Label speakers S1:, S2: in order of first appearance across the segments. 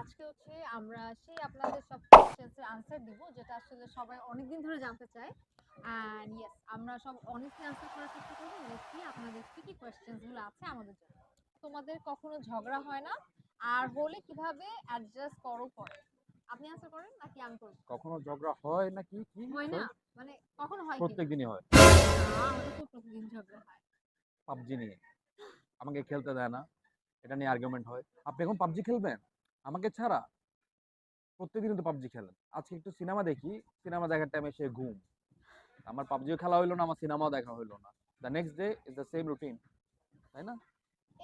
S1: আজকে হচ্ছে আমরা সেই আপনাদের সব কোয়েশ্চেন্স এর আনসার দিব যেটা আসলে সবাই অনেকদিন ধরে জানতে চায়। এন্ড ইয়েস, আমরা সব অনেস্টলি আনসার করার চেষ্টা করব। লেটস সি আপনাদের কি কি কোয়েশ্চেন্স গুলো আছে আমাদের জন্য। তোমাদের কখনো ঝগড়া হয় না? আর হলে কিভাবে অ্যাডজাস্ট করো পরে? আপনি আনসার করেন নাকি আমি করব?
S2: কখনো ঝগড়া হয় নাকি কি
S1: হয় না?
S2: সরি
S1: মানে কখনো হয় কিনা?
S2: প্রত্যেক দিনই হয়।
S1: না, আমাদের তো প্রতিদিন ঝগড়া হয়।
S2: পাবজি নিয়ে আমাকে খেলতে দেয় না, এটা নিয়ে আর্গুমেন্ট হয়। আপনি এখন পাবজি খেলবেন আমাকে ছাড়া? প্রত্যেকদিন তো পাবজি খেলেন। আজকে একটু সিনেমা দেখি, সিনেমা দেখার টাইমে সে ঘুম। আমার পাবজিও খেলা হইলো না, আমার সিনেমাও দেখা হইলো না। The next day is the same routine, তাই না?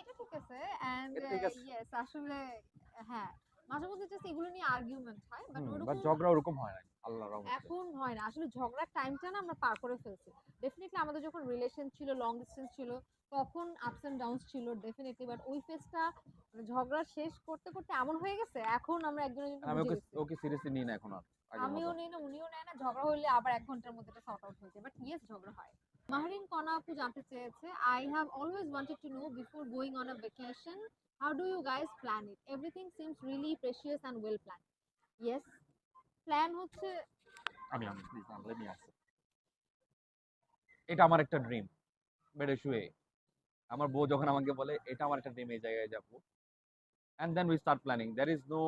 S1: এটা ঠিক আছে। এন্ড
S2: এটা ঠিক আছে।
S1: ইয়েস, আসলে হ্যাঁ, মাঝে মধ্যে জাস্ট এগুলো নিয়ে আর্গুমেন্ট হয়, বাট
S2: বাট
S1: ওরকম
S2: ঝগড়া ওরকম হয় না আল্লাহর রহমতে।
S1: এখন হয় না। আসলে ঝগড়ার টাইমটা না আমরা পার করে ফেলছি। ডেফিনিটলি আমাদের যখন রিলেশন ছিল, লং ডিসটেন্স ছিল, তখন আপস এন্ড ডাউনস ছিল ডেফিনিটলি, বাট ওই ফেজটা ঝগড়া শেষ করতে করতে এমন হয়ে গেছে এখন আমরা একজন একজনকে
S2: আমি
S1: বুঝে
S2: ওকে
S1: গেছি।
S2: ওকে সিরিয়াসলি নিই না এখন আর আগের
S1: আমিও
S2: মতো।
S1: নেই না, উনিও নেয় না। ঝগড়া হইলে আবার 1 ঘন্টার মধ্যে এটা সর্ট আউট হয়ে যায়, বাট ইয়েস ঝগড়া হয়। মাহরিন কনা আপু জানতে চেয়েছে, I have always wanted to know before going on a vacation, how do you guys plan it? Everything seems really precious and well plan. Yes, plan হচ্ছে
S2: আমি প্লিজ আনলে নিয়ে আসি। এটা আমার একটা ড্রিম। বেডে শুয়ে আমার বউ যখন আমাকে বলে এটা আমার একটা ড্রিম, এই জায়গায় যাবো, and then we start planning. There is no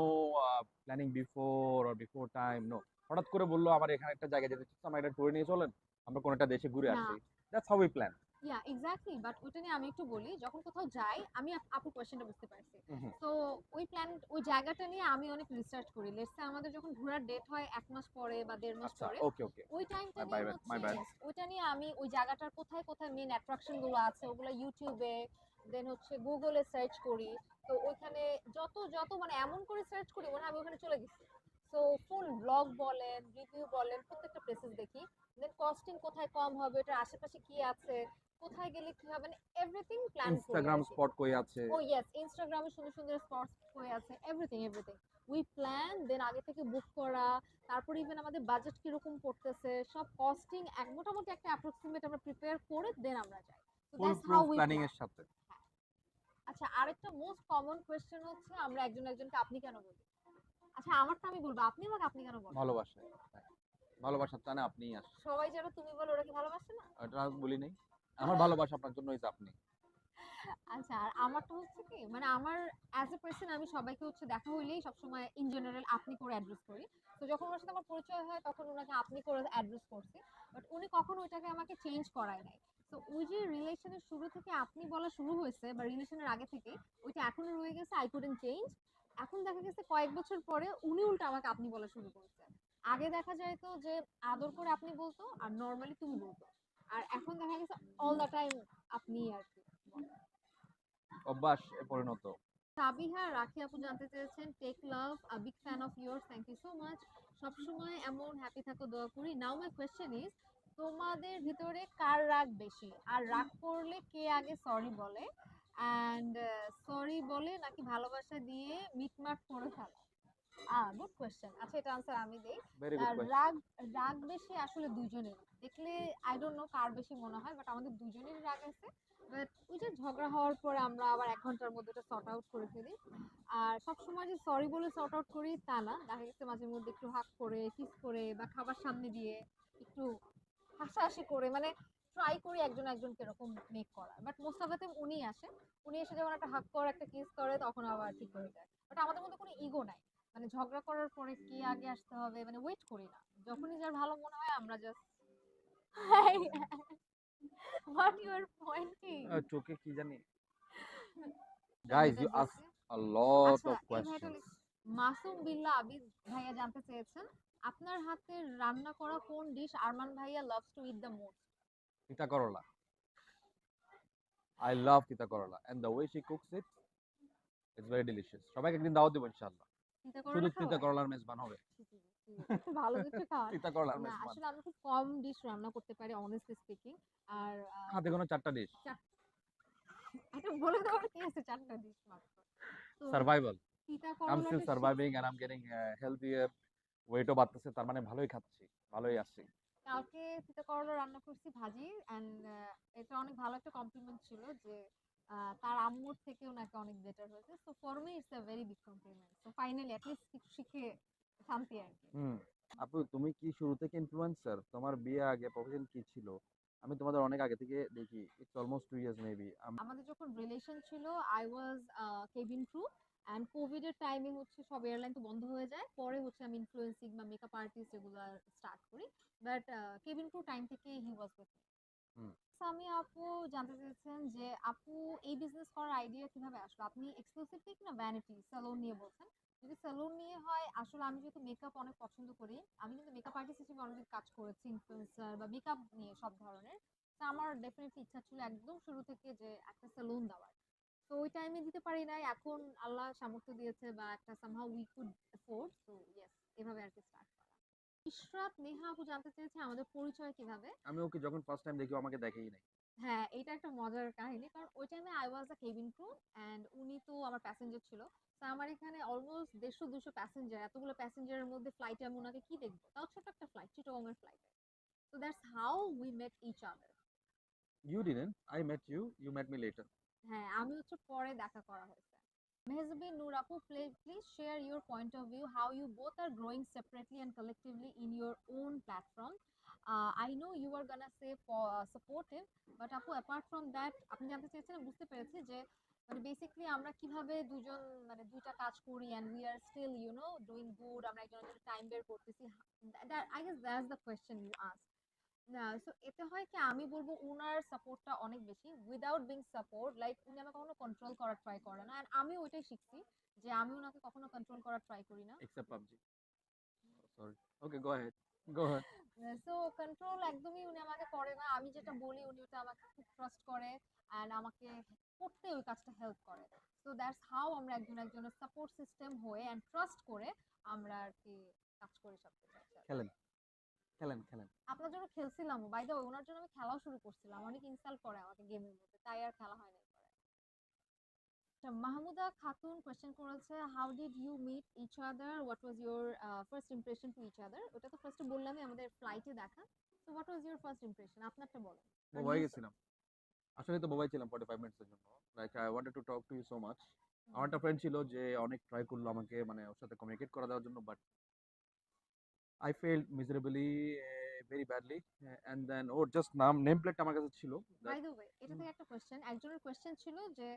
S2: planning before or before time, no. হঠাৎ করে বললো আমার এখানে একটা জায়গায় যেতে চাচ্ছি, আমার একটা ট্যুরে নিয়ে চলেন, আমরা কোনো একটা দেশে ঘুরে
S1: না।
S2: আসি। That's how we plan.
S1: Yeah exactly, but ওইটা নিয়ে আমি একটু বলি। যখন কোথাও যাই, আমি আপুর কোয়েশ্চেনটা বুঝতে পারছি।
S2: হুম।
S1: তো ওই প্ল্যান, ওই জায়গাটা নিয়ে আমি অনেক রিসার্চ করি। লেটস সে আমাদের যখন ঘোরার ডেট হয় 1 মাস পরে বা 1.5 মাস
S2: আচ্ছা,
S1: পরে,
S2: ওকে ওকে।
S1: ওই টাইমটা
S2: মাই
S1: নিয়ে
S2: বাই
S1: হচ্ছে
S2: মাই ব্যাড।
S1: yes, ওইটা নিয়ে আমি ওই জায়গাটার কোথায় কোথায় মেইন অ্যাট্রাকশন গুলো আছে ওগুলো ইউটিউবে, দেন হচ্ছে গুগলে সার্চ করি। তো ওইখানে যত যত মানে এমন করে সার্চ করি মনে হয় আমি ওখানে চলে গেছি। সো ফুল ব্লগ বলেন, রিভিউ বলেন, প্রত্যেকটা প্লেসেস দেখি। দেন কস্টিং কোথায় কম হবে, এটার আশেপাশে কি আছে, কোথায় গেলে কি হবে, মানে এভরিথিং প্ল্যান করি
S2: ইনস্টাগ্রাম
S1: আর কি।
S2: স্পট কই আছে?
S1: ও ইয়েস, ইনস্টাগ্রামে সুন্দর সুন্দর স্পটস হয়ে আছে, এভরিথিং এভরিথিং উই প্ল্যান। দেন আগে থেকে বুক করা, তারপরে ইভেন আমাদের বাজেট কিরকম পড়তেছে, সব কস্টিং এক মোটামুটি একটা অ্যাপ্রক্সিমেট আমরা প্রিপেয়ার করে দেন আমরা যাই। তো
S2: ফুল
S1: that's how
S2: proof
S1: we
S2: planning
S1: plan.
S2: এর সাথে।
S1: আচ্ছা, আরেকটা মোস্ট কমন কোয়েশ্চেন হচ্ছে আমরা একজন একজনকে আপনি কেন বলি? আচ্ছা, আমারটা আমি বলবো, আপনি আমাকে আপনি কেন বলেন?
S2: ভালোবাসা, হ্যাঁ, ভালোবাসার টানে আপনিই আসে।
S1: সবাই যারা তুমি বলে ওরা কি ভালোবাসে না?
S2: এটা বলি নাই, আমার ভালোবাসা আপনার জন্য হইছে আপনি।
S1: আচ্ছা, আর আমারটা হচ্ছে কি, মানে আমার অ্যাজ এ পার্সন আমি সবাইকে হচ্ছে দেখা হইলেই সবসময় ইন জেনারেল আপনি করে অ্যাড্রেস করি। তো যখন ওর সাথে আমার পরিচয় হয় তখন ওনাকে আপনি করে অ্যাড্রেস করছি, বাট উনি কখনো ওইটাকে আমাকে চেঞ্জ করায় নাই। তো ওই যে রিলেশনের শুরু থেকে আপনি বলা শুরু হয়েছে বা রিলেশনের আগে থেকে, ওইটা এখনো রয়ে গেছে, আই কুডন্ট চেঞ্জ। এখন দেখা গেছে কয়েক বছর পরে উনি উল্টা আমাকে আপনি বলা শুরু করেছে। আগে দেখা যায় তো যে আদর করে আপনি বলতো আর নর্মালি তুমি বলতো, আর এখন দেখা গেছে অল দ্য টাইম আপনি আর কি বলে।
S2: অভ্যাস এ পরিণত।
S1: সাবিহা রাখি আপু জানতে চেয়েছেন, take love, a big fan of yours, thank you so much. সবসময় এমন হ্যাপি থাকো, দোয়া করি। নাও মাই কোয়েশ্চেন ইজ, তোমাদের ভিতরে কার রাগ বেশি, আর রাগ করলে কে আগে সরি বলে, অ্যান্ড সরি বলে নাকি ভালোবাসা দিয়ে মিটমাট করে ফেলে? Good question. আচ্ছা, এটা আনসার আমি দেই।
S2: Very good question.
S1: রাগ রাগ বেশি আসলে দুইজনের। দেখলে আই ডোন্ট নো কার বেশি মনে হয়, বাট আমাদের দুজনেরই রাগ আছে। বাট ওই যে ঝগড়া হওয়ার পরে আমরা আবার 1 ঘন্টার মধ্যে এটা সর্ট আউট করে ফেলি। আর সবসময় যে সরি বলে সর্ট আউট করি তা না, দেখা গেছে মাঝে মধ্যে একটু হাগ করে, কিস করে বা খাবার সামনে দিয়ে একটু হাসাহাসি করে, মানে ট্রাই করি একজন একজনকে এরকম মেক করা। But most of the time উনি আসে, উনি এসে যখন একটা হাগ করে একটা কিস করে তখন আবার ঠিক হয়ে যায়। বাট আমাদের মধ্যে কোনো ইগো নাই, মানে ঝগড়া করার পরে কে আগে আসতে হবে মানে ওয়েট করি না। যখনই যার ভালো মনে হয় আমরা জাস্ট হোয়াট ইউর পয়েন্টিং?
S2: চোখে কি জানি।
S1: একটা
S2: গাইস ইউ
S1: মেসেজ
S2: আস্ক
S1: দিচ্ছে।
S2: আ লট
S1: আচ্ছা,
S2: অফ
S1: এই ভাইটা
S2: কোয়েশ্চেনস।
S1: মাসুম বিল্লাহ আবিদ ভাইয়া জানতে চেয়েছেন, আপনার হাতের রান্না করা কোন ডিশ আরমান ভাইয়া loves to eat the most?
S2: তিতা করলা। I love tita korola and the way she cooks it, it's very delicious. সবাইকে একদিন দাওয়াত দেব ইনশাআল্লাহ।
S1: চিন্তা
S2: শুধু
S1: করলা
S2: তিতা
S1: খাওয়ায়?
S2: করলার মেজবান হবে।
S1: জি, জি, জি, ঠিক আছে। ভালো কিছু খাওয়ান।
S2: তিতা করলার
S1: না,
S2: মেজবান।
S1: আসলে আমি খুব কম ডিশ রান্না করতে পারি অনেস্টলি স্পিকিং। আর
S2: হাতে গোনা 4টা ডিশ।
S1: এটা বলে দেওয়ার কি আছে, 4টা ডিশ মাত্র। তো
S2: সার্ভাইভাল।
S1: তিতা
S2: আই এম স্টিল
S1: করলাটা
S2: surviving and I am getting healthier. ওয়েটও বাড়তেছে, তার মানে ভালোই খাচ্ছি, ভালোই আছি।
S1: কালকে তিতা করলা রান্না করছি ভাজি, এন্ড এটা অনেক ভালো একটা কমপ্লিমেন্ট ছিল যে তার আম্মুর থেকেও নাকি অনেক বেটার হয়েছে। So for me it's a very big complement. So finally at least কিছু শিখে শান্তি আর কি।
S2: হুম। আপু তুমি কি শুরু থেকে ইনফ্লুয়েন্সার? তোমার বিয়ে আগে প্রফেশন কি ছিল? আমি তোমাদের অনেক আগে থেকে দেখি। It's almost 2 years maybe.
S1: আমাদের যখন রিলেশন ছিল I was cabin crew, and Covid এর টাইমে হচ্ছে সব এয়ারলাইন তো বন্ধ হয়ে যায়, পরে হচ্ছে আমি ইনফ্লুয়েন্সিং বা মেকআপ আর্টিস্ট এগুলো স্টার্ট করি। বাট কেবিন ক্রু টাইম থেকে হি ওয়াজ উইথ মি।
S2: হুম।
S1: আমি আপু জানতে চেয়েছেন যে আপু এই বিজনেস করার আইডিয়া কিভাবে আসলো? আপনি এক্সক্লুসিভলি কিনা ভ্যানিটি স্যালুন নিয়ে বলছেন? যদি স্যালুন নিয়ে হয়, আসলে আমি যেহেতু মেকআপ অনেক পছন্দ করি, আমি কিন্তু মেকআপ আর্টিস্ট হিসেবে অনেক কাজ করেছি, ইনফ্লুয়েন্সার বা মেকআপ নিয়ে সব ধরনের। তো আমার ডেফিনেটলি ইচ্ছা ছিল একদম শুরু থেকে যে একটা স্যালুন দেওয়ার। তো ওই টাইমে দিতে পারি নাই, এখন আল্লাহ সামর্থ্য দিয়েছে বা একটা somehow we could afford, so yes, এভাবে আর কি স্টার্ট করা। ইশরাত নেহা আপু জানতে চেয়েছে আমাদের পরিচয় কিভাবে।
S2: আমি ওকে যখন ফার্স্ট টাইম দেখি ও আমাকে দেখেই নাই।
S1: হ্যাঁ, এটা একটা মজার কাহিনী। কারণ ওই টাইমে I was a cabin crew and উনি তো আমার প্যাসেঞ্জার ছিল। তো আমার এখানে অলমোস্ট 150-200 প্যাসেঞ্জার। এতগুলো প্যাসেঞ্জারের মধ্যে ফ্লাইটে আমি উনাকে কি দেখবো? তাও ছোট একটা ফ্লাইট, চিটাগং এর ফ্লাইটে। So that's how we met each other.
S2: You didn't. I met you. You met me later.
S1: হ্যাঁ, আমি হচ্ছে পরে দেখা করা হয়েছে। মেহজাবিন নূর আপু, please share your point of view how you both are growing separately and collectively in your own platform. I know you are gonna say supportive, but আপু apart from that, আপনি জানতে চেয়েছেন, বুঝতে পেরেছি যে মানে বেসিক্যালি আমরা কিভাবে দুজন মানে দুইটা কাজ করি and we are still doing good, আমরা একজন একজনের টাইম বের করতেছি। I guess that's the question you ask. না, সো এতে হয় কি, আমি বলবো উনার সাপোর্টটা অনেক বেশি, উইদাউট বিং সাপোর্ট লাইক উনি আমাকে কখনো কন্ট্রোল করার ট্রাই করে না, এন্ড আমি ওইটাই শিখছি যে আমি ওনাকে কখনো কন্ট্রোল করার ট্রাই করি না।
S2: Except PUBG. Sorry. Okay, go ahead. Go ahead.
S1: So control একদমই উনি আমাকে করে না, আমি যেটা বলি উনি ওটা আমাকে খুব ট্রাস্ট করে এন্ড আমাকে করতে ওই কাজটা হেল্প করে। সো দ্যাটস হাউ আমরা একজন একজনের সাপোর্ট সিস্টেম হয়ে এন্ড ট্রাস্ট করে আমরা আর কি কাজ করি সবকিছু একসাথে।
S2: খেলেন, খেলেন, খেলেন।
S1: আপনার জন্য খেলছিলাম, বাই দ্য ওয়ে ওনার জন্য আমি খেলাও শুরু করছিলাম, অনেক ইনস্টল করে আমাকে গেমের মধ্যে, তাই আর খেলা হয় নাই পরে। আচ্ছা, মাহমুদা খাতুন কোয়েশ্চেন করেছে, how did you meet each other, what was your first impression to each other? ওটা তো ফার্স্টে বললামই, আমাদের ফ্লাইটে দেখা। So what was your first impression, আপনারটা বলেন। কারণ
S2: মুম্বাই
S1: ইউ
S2: গেছিলাম। আসলে তো মুম্বাই ছিলাম 45 মিনিটসের জন্য। Like I wanted to talk to you so much. আমার একটা ফ্রেন্ড ছিল যে অনেক ট্রাই করলো আমাকে মানে ওর সাথে কমিউনিকেট করা দেওয়ার জন্য, but I failed miserably very badly. And then ওর জাস্ট নেম প্লেটটা আমার কাছে ছিল।
S1: বাই
S2: দ্যাট
S1: দ্য ওয়ে, এটা থেকে একটা কোয়েশ্চেন, একজনের কোয়েশ্চেন ছিল যে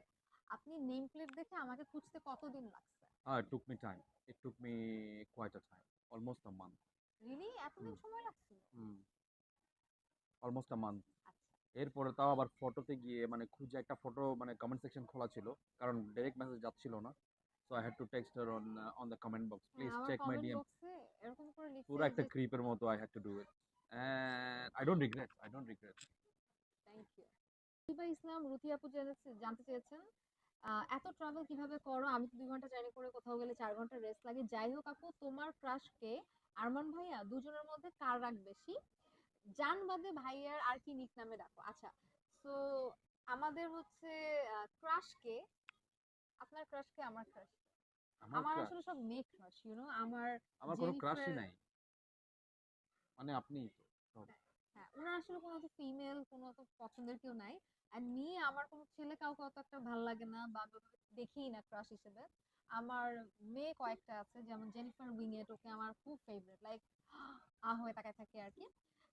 S1: আপনি নেম প্লেট দেখে আমাকে খুঁজতে কতদিন লাগছে?
S2: it took me time. It took me quite a time. Almost a month.
S1: Really এতদিন
S2: হুম,
S1: সময় লাগছিল?
S2: হুম, অলমোস্ট আ মান্থ।
S1: আচ্ছা।
S2: এরপরে তাও আবার ফটোতে গিয়ে মানে খুঁজে একটা ফটো মানে কমেন্ট সেকশন খোলা ছিল। কারণ ডাইরেক্ট মেসেজ যাচ্ছিল না। So I had to text her on the comment box.
S1: হ্যাঁ,
S2: Please
S1: আমার
S2: check my
S1: কমেন্ট
S2: DM.
S1: বক্সে এরকম করে লিখছে
S2: পুরা একটা
S1: যে
S2: ক্রিপের মতো I had to do it. And I don't regret. I don't regret.
S1: Thank you. Ruthiba Islam, Ruthi আপু জানতে চেয়েছেন এত ট্রাভেল কিভাবে করো? আমি তো 2 ঘন্টা জার্নি করে কোথাও গেলে 4 ঘন্টা রেস্ট লাগে। যাই হোক আপু, তোমার ক্রাশ কে? আরমান ভাইয়া, দুজনের মধ্যে কার রাগ বেশি? জান বাদে ভাইয়ার আর কি নিক নামে ডাকো? আচ্ছা, সো আমাদের হচ্ছে ক্রাশ কে? আপনার ক্রাশ কে, আমার ক্রাশ কে?
S2: আমার
S1: আমার
S2: ক্রাশ?
S1: আসলে সব মেয়ে ক্রাশ, আমার
S2: আমার কোনো
S1: জেনিফার।
S2: ক্রাশই নাই। মানে আপনিই তো সব।
S1: হ্যাঁ, উনার আসলে কোনো তো ফিমেল কোনো তো পছন্দের কেউ নাই। আর মি আমার কোনো ছেলে কাউকে অত একটা ভালো লাগে না বা আমি ওভাবে দেখিই না ক্রাশ হিসেবে। আমার মেয়ে কয়েকটা আছে, যেমন জেনিফার উইংয়েট, ওকে আমার খুব ফেভারিট, লাইক হয়ে তাকায় থাকে আর কি।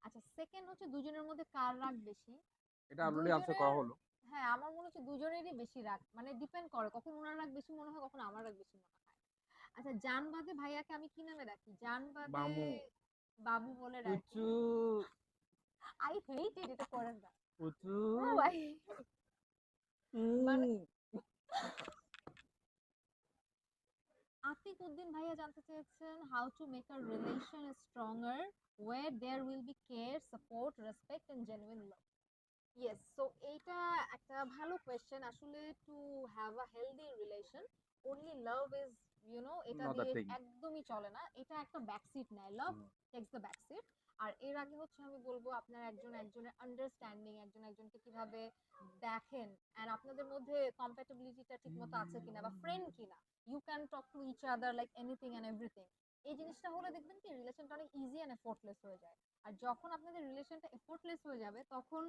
S1: আচ্ছা, সেকেন্ড হচ্ছে দুজনের মধ্যে কার রাগ বেশি?
S2: এটা অলরেডি আনসার করা
S1: দুইজনের।
S2: হলো।
S1: হ্যাঁ, আমার মনে হচ্ছে দুজনেরই বেশি রাগ, মানে ডিপেন্ড করে, কখন উনার রাগ বেশি মনে হয়, কখন আমার রাগ বেশি মনে হয়। আচ্ছা, জান বাদে ভাইয়াকে আমি কি নামে ডাকি? জান বাদে
S2: বামু,
S1: বাবু বলে ডাকি।
S2: পুচু,
S1: আই হেট ইট, এটা করেন না।
S2: পুচু।
S1: ও ভাই, মানে আতিক উদ্দিন ভাইয়া জানতে চেয়েছেন, how to make a relation stronger where there will be care, support, respect and genuine love. Yes, so এইটা একটা ভালো কোয়েশ্চেন। আসলে to have a healthy relation, only love is এটা
S2: Not a
S1: দিয়ে
S2: thing.
S1: একদমই চলে না, এটা একটা ব্যাকসিট নেয়, লাভ টেক্স দ্য ব্যাকসিট। আর এর আগে হচ্ছে আমি বলবো আপনার একজন একজনের আন্ডারস্ট্যান্ডিং, একজন একজনকে কিভাবে দেখেন এন্ড আপনাদের মধ্যে কম্প্যাটিবিলিটিটা ঠিকমতো আছে কিনা বা ফ্রেন্ড কিনা, you can talk to each other like anything and everything. এই জিনিসটা হলে দেখবেন কি রিলেশনটা অনেক ইজি এন্ড এফোর্টলেস হয়ে যায়। আর যখন আপনাদের রিলেশনটা এফোর্টলেস হয়ে যাবে তখন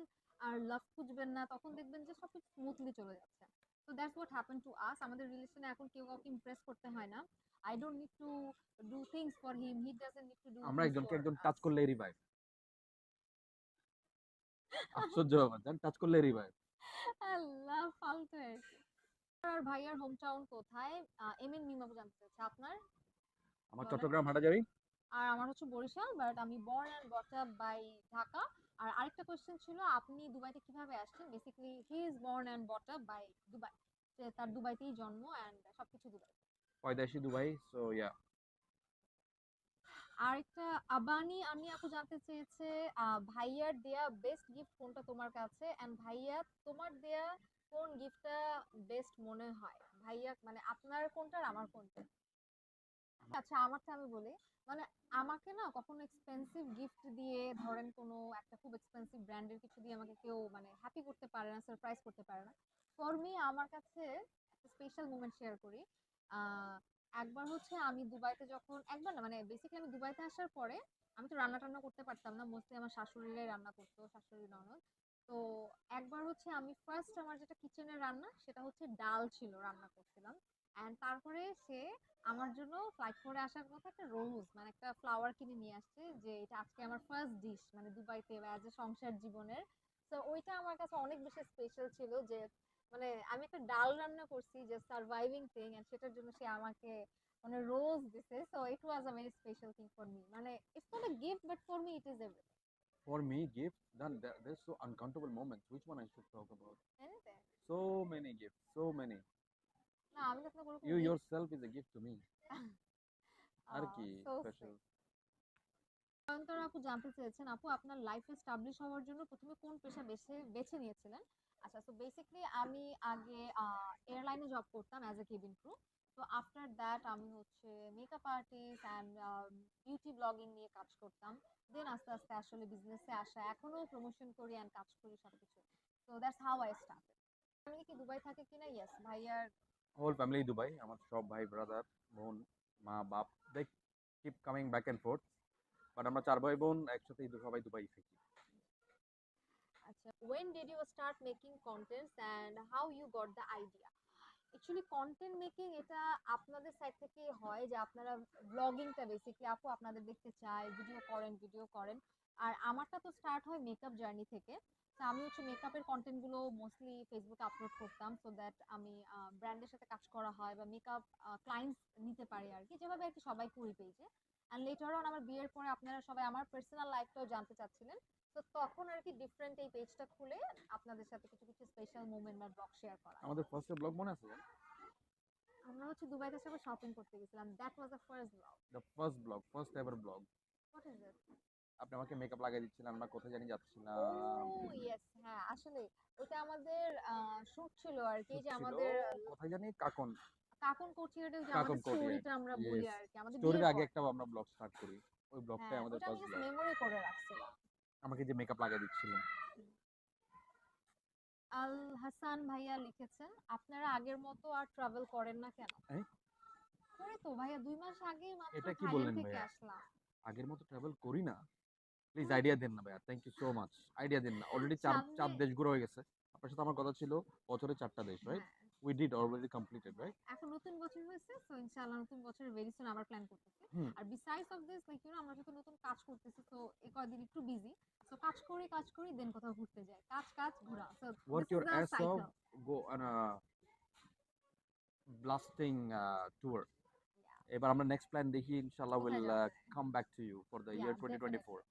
S1: আর লাভ খুঁজবেন না, তখন দেখবেন যে সবকিছু স্মুথলি চলে যাচ্ছে। তো that's what happen to us. আমাদের রিলেশনে এখন কেউ কাউকে ইমপ্রেস করতে হয় না। I don't need to do things for him, he doesn't need to do
S2: আমরা
S1: থিংস
S2: একজনকে
S1: ফর
S2: একজন
S1: আস।
S2: টাচ করলে রিভাইভ। আশ্চর্য ব্যাপার, জান, টাচ করলে রিভাইভ।
S1: আল্লাহ, ফালতু আর কি। আর ভাইয়ার হোম টাউন কোথায়? এমএন মিমাপু জানতে চাচ্ছে আপনার,
S2: আমার
S1: বলেন।
S2: চট্টগ্রাম হাটাজারি।
S1: আর আমার হচ্ছে বরিশাল, বাট আমি born and bought up by Dhaka. আর আরেকটা কোয়েশ্চেন ছিল, আপনি দুবাইতে কিভাবে আসছেন? Basically he is born and bought up by Dubai. সে তার দুবাইতেই জন্ম অ্যান্ড সবকিছু দুবাই।
S2: পয়দাশি দুবাই, সো ইয়া।
S1: আরেকটা আবানি আমি আপু জানতে চেয়েছে, ভাইয়ার দেয়া বেস্ট গিফট কোনটা তোমার কাছে, এন্ড ভাইয়া তোমার দেয়া কোন গিফটটা বেস্ট মনে হয়? ভাইয়া মানে আপনার কোনটা আর আমার কোনটা? আচ্ছা, আমারটা আমি বলি। মানে আমাকে না কখনো এক্সপেন্সিভ গিফট দিয়ে, ধরেন কোনো একটা খুব এক্সপেন্সিভ ব্র্যান্ডের কিছু দিয়ে আমাকে কেউ মানে হ্যাপি করতে পারে না, সারপ্রাইজ করতে পারে না। ফর মি, আমার কাছে একটা স্পেশাল মোমেন্ট শেয়ার করি। আহ একবার হচ্ছে আমি দুবাইতে যখন, একবার না মানে বেসিক্যালি আমি দুবাইতে আসার পরে, আমি তো রান্না টান্না করতে পারতাম না, মোস্টলি আমার শাশুড়িরাই রান্না করতো, শাশুড়ি ননদ। তো একবার হচ্ছে আমি ফার্স্ট আমার যেটা কিচেনের রান্না সেটা হচ্ছে ডাল ছিল, রান্না করছিলাম। এন্ড তারপরে সে আমার জন্য ফ্লাইট করে আসার কথা একটা রোজ মানে একটা ফ্লাওয়ার কিনে নিয়ে আসছে, যে এটা আজকে আমার ফার্স্ট ডিশ মানে দুবাইতে অ্যাজ এ সংসার জীবনের। তো ওইটা আমার কাছে অনেক বেশি স্পেশাল ছিল, যে মানে আমি একটা ডাল রান্না করছি যে সার্ভাইভিং থিং, এন্ড সেটার জন্য সে আমাকে মানে রোজ দিছে। So it was a very special thing for me. মানে it's not a gift, but for me it is everything.
S2: For me, gifts, then there's so uncountable moments. Which one I should talk about?
S1: Anything.
S2: So many gifts, so many.
S1: না, আমি তো আপনার কোনো
S2: You
S1: gift.
S2: yourself is a gift to me. আর কি
S1: so
S2: special?
S1: Antara আপু জানতে চেয়েছেন, আপু আপনার লাইফে স্টাবলিশ হওয়ার জন্য প্রথমে কোন পেশা বেছে বেছে নিয়েছিলেন? আচ্ছা, তো বেসিক্যালি আমি আগে এয়ারলাইনে জব করতাম অ্যাজ এ কেবিন ক্রু। তো আফটার দ্যাট আমি হচ্ছে makeup artist and beauty blogging নিয়ে কাজ করতাম। দেন আস্তে আস্তে আসলে বিজনেসে আসা, এখনো প্রমোশন করি অ্যান্ড কাজ করি সবকিছু। তো that's how I started. Family কি দুবাই থাকে কিনা? ইয়েস, ভাইয়ার।
S2: হোল ফ্যামিলি দুবাই, আমার সব ভাই ব্রাদার, বোন, মা বাপ, they keep coming back and forth. But আমরা চার ভাই বোন একসাথে সবাই দুবাই থাকি।
S1: আচ্ছা, when did you start making contents and how you got the idea? Actually content making এটা আপনাদের সাইড থেকে হয়, যে আপনারা ব্লগিংটা বেসিক্যালি আপু আপনাদের দেখতে চায়, ভিডিও করেন। আর আমারটা তো স্টার্ট হয় মেকআপ জার্নি থেকে। তো আমি হচ্ছে মেকআপের কন্টেন্ট গুলো মোস্টলি ফেসবুকে আপলোড করতাম, সো দ্যাট আমি ব্র্যান্ডের সাথে কাজ করা হয় বা মেকআপ ক্লায়েন্টস নিতে পারি আর কি, যেভাবে আর কি সবাই করি পেজে। অ্যান্ড লেটার অন আমার বিয়ের পরে আপনারা সবাই আমার পার্সোনাল লাইফটাও জানতে চাচ্ছিলেন। তো তখন আর কি ডিফারেন্ট এই পেজটা খুলে আপনাদের সাথে কিছু কিছু স্পেশাল মোমেন্ট বা ব্লগ শেয়ার করা।
S2: আমাদের ফার্স্ট ব্লগ মনে আছে?
S1: আমরা হচ্ছে দুবাইতে সবাই শপিং করতে গেছিলাম। That was the first blog.
S2: The first blog, first ever blog.
S1: What is it?
S2: আপনি আমাকে মেকআপ লাগিয়ে দিচ্ছিলেন, আমরা কোথায় জানি
S1: ও
S2: যাচ্ছিলাম।
S1: ইয়েস, হ্যাঁ আসলে ওটা আমাদের শুট ছিল আর কি,
S2: শুট
S1: যে
S2: ছিল
S1: আমাদের
S2: কোথায় জানি, কাকন।
S1: কাকন কোটিয়ারে, যে
S2: কাকন
S1: আমাদের
S2: কোর্টিয়ার্ড,
S1: স্টোরিটা আমরা বলি
S2: ইয়েস।
S1: আর কি, আমাদের
S2: স্টোরির
S1: বিয়ের
S2: আগে
S1: পর।
S2: একটা আমরা ব্লগ স্টার্ট করি, ওই ব্লগটাই
S1: হ্যাঁ,
S2: আমাদের
S1: ওটা আমি
S2: ফার্স্ট
S1: জাস্ট
S2: ব্লগ।
S1: মেমোরি করে রাখছিলাম।
S2: আমাকে যে মেকআপ লাগিয়ে দিচ্ছিলেন।
S1: আল হাসান ভাইয়া লিখেছেন, আপনারা আগের মতো আর ট্রাভেল করেন না কেন?
S2: এই,
S1: করে তো ভাইয়া, 2 মাস আগেই মাত্র
S2: এটা কি
S1: থাইল্যান্ড
S2: বললেন
S1: থেকে
S2: ভাইয়া?
S1: আসলাম।
S2: আগের মতো ট্রাভেল করি না? প্লিজ
S1: করে তো।
S2: আইডিয়া দেন না ভাইয়া, thank you so much. Idea দিন না, অলরেডি চার
S1: সামনে।
S2: চার দেশ ঘোরা হয়ে গেছে। আপনার সাথে আমার কথা ছিল বছরে 4টা দেশ, রাইট?
S1: হ্যাঁ,
S2: উই ডিড অলরেডি কমপ্লিটেড,
S1: হ্যাঁ,
S2: রাইট?
S1: এখন নতুন বছর হয়েছে, সো ইনশাআল্লাহ নতুন বছরে ভেরি সুন আবার প্ল্যান করতেছি।
S2: হুম।
S1: আর বিসাইডস অফ দিস, লাইক আমরা যখন নতুন কাজ করতেছি, সো এই কয়দিন একটু বিজি। সো কাজ করি দেন কোথাও ঘুরতে যাই, কাজ কাজ ঘোরা। So
S2: work
S1: this is
S2: your
S1: the
S2: ass of,
S1: cycle.
S2: Go on a blasting tour.
S1: Yeah.
S2: এবার আমরা নেক্সট প্ল্যান দেখি, ইনশাআল্লাহ
S1: কোথায়
S2: উইল
S1: যাওয়া যায়?
S2: Come back to you for the
S1: ya,
S2: year
S1: definitely.
S2: 2024।